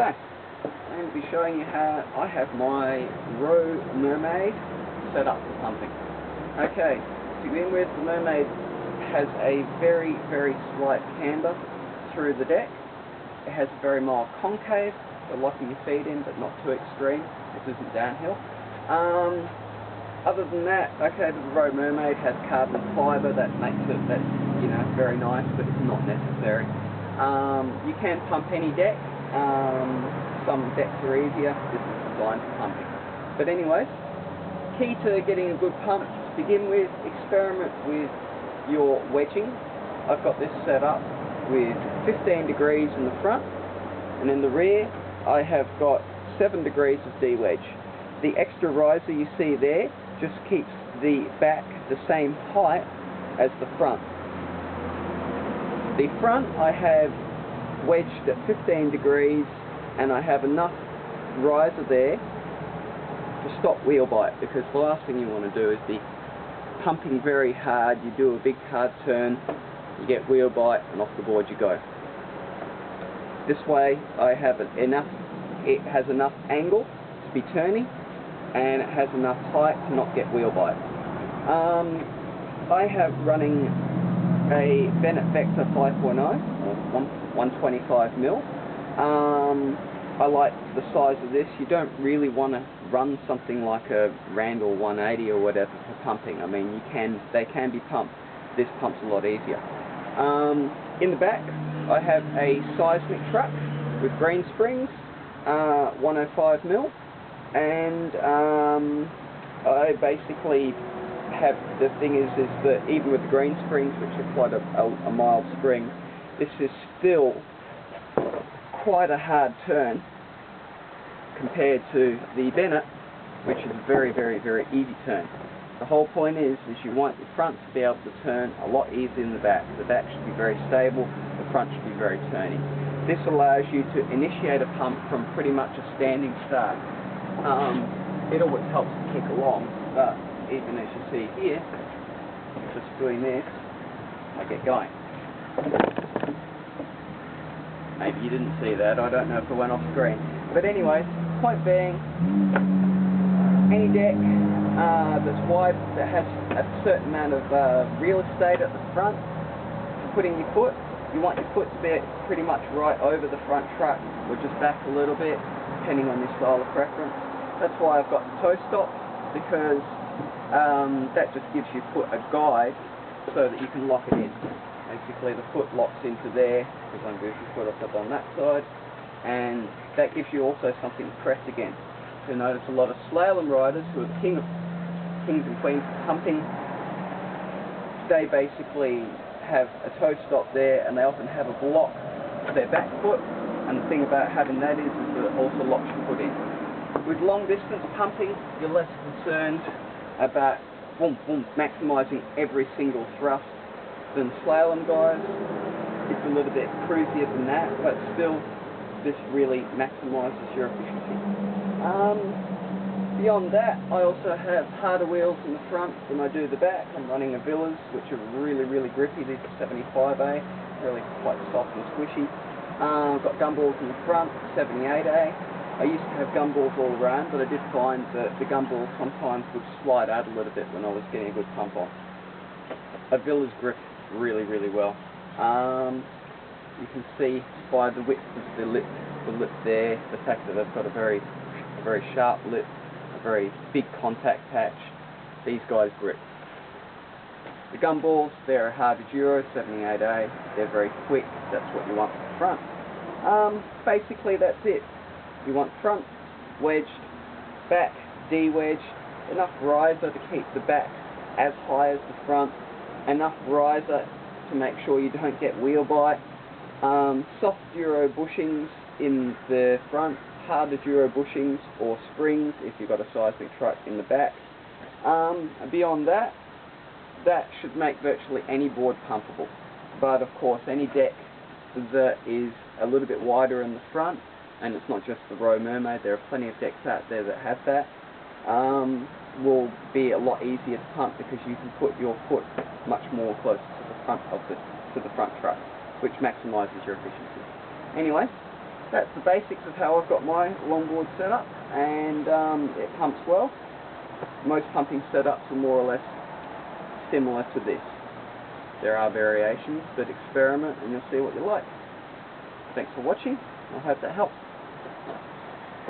G'day. I'm going to be showing you how I have my row Mermaid set up for pumping. Okay, to begin with, the Mermaid has a very, very slight camber through the deck. It has a very mild concave for locking your feet in, but not too extreme. This isn't downhill. Other than that, okay, the row Mermaid has carbon fibre that makes it, very nice, but it's not necessary. You can pump any deck. Some decks are easier. This is designed for pumping. But anyways, key to getting a good pump to begin with, experiment with your wedging. I've got this set up with 15 degrees in the front, and in the rear I have got 7 degrees of D-wedge. The extra riser you see there just keeps the back the same height as the front. The front I have wedged at 15 degrees, and I have enough riser there to stop wheel bite, because the last thing you want to do is be pumping very hard, you do a big hard turn, you get wheel bite, and off the board you go. This way I have it has enough angle to be turning, and it has enough height to not get wheel bite. I have running a Bennett Vector 5.0 or 125mm. I like the size of this. You don't really want to run something like a Randall 180 or whatever for pumping. I mean, they can be pumped. This pumps a lot easier. In the back I have a seismic truck with green springs, 105mm, and I basically have, the thing is that even with the green springs, which are quite a mild spring, this is still quite a hard turn compared to the Bennett, which is a very, very, very easy turn. The whole point is you want your front to be able to turn a lot easier than the back. The back should be very stable, the front should be very turny. This allows you to initiate a pump from pretty much a standing start. It always helps to kick along, but even as you see here, just doing this, I get going. Maybe you didn't see that, I don't know if it went off screen. But anyway, point being, any deck that's wide, that has a certain amount of real estate at the front, putting your foot, you want your foot to be pretty much right over the front truck, or just back a little bit, depending on your style of preference. That's why I've got the toe stop, because that just gives your foot a guide so that you can lock it in. Basically the foot locks into there, because I'm going to put it up on that side, and that gives you also something to press against. You'll notice a lot of slalom riders who are the kings and queens of pumping, they basically have a toe stop there, and they often have a block for their back foot, and the thing about having that is that it also locks your foot in. With long distance pumping, you're less concerned about maximising every single thrust than slalom guys. It's a little bit cruisier than that, but still this really maximises your efficiency. Beyond that, I also have harder wheels in the front than I do the back. I'm running a Biltins, which are really, really grippy. These are 75A, really quite soft and squishy. I've got gumballs in the front, 78A. I used to have gumballs all around, but I did find that the gumballs sometimes would slide out a little bit when I was getting a good pump on. A Biltins grip really, really well. You can see by the width of the lip there, the fact that they've got a very sharp lip, a very big contact patch. These guys grip. The gumballs, they're a hard Duro 78A. They're very quick. That's what you want for the front. Basically, that's it. You want front wedged, back de-wedged, enough riser to keep the back as high as the front, enough riser to make sure you don't get wheel bite, soft Duro bushings in the front, harder Duro bushings or springs if you've got a seismic truck in the back. Beyond that, that should make virtually any board pumpable. But of course, any deck that is a little bit wider in the front, and it's not just the row Mermaid, there are plenty of decks out there that have that, will be a lot easier to pump, because you can put your foot much more close to the front of the front truck, which maximises your efficiency. Anyway, that's the basics of how I've got my longboard set up, and it pumps well. Most pumping setups are more or less similar to this. There are variations, but experiment and you'll see what you like. Thanks for watching. I hope that helps.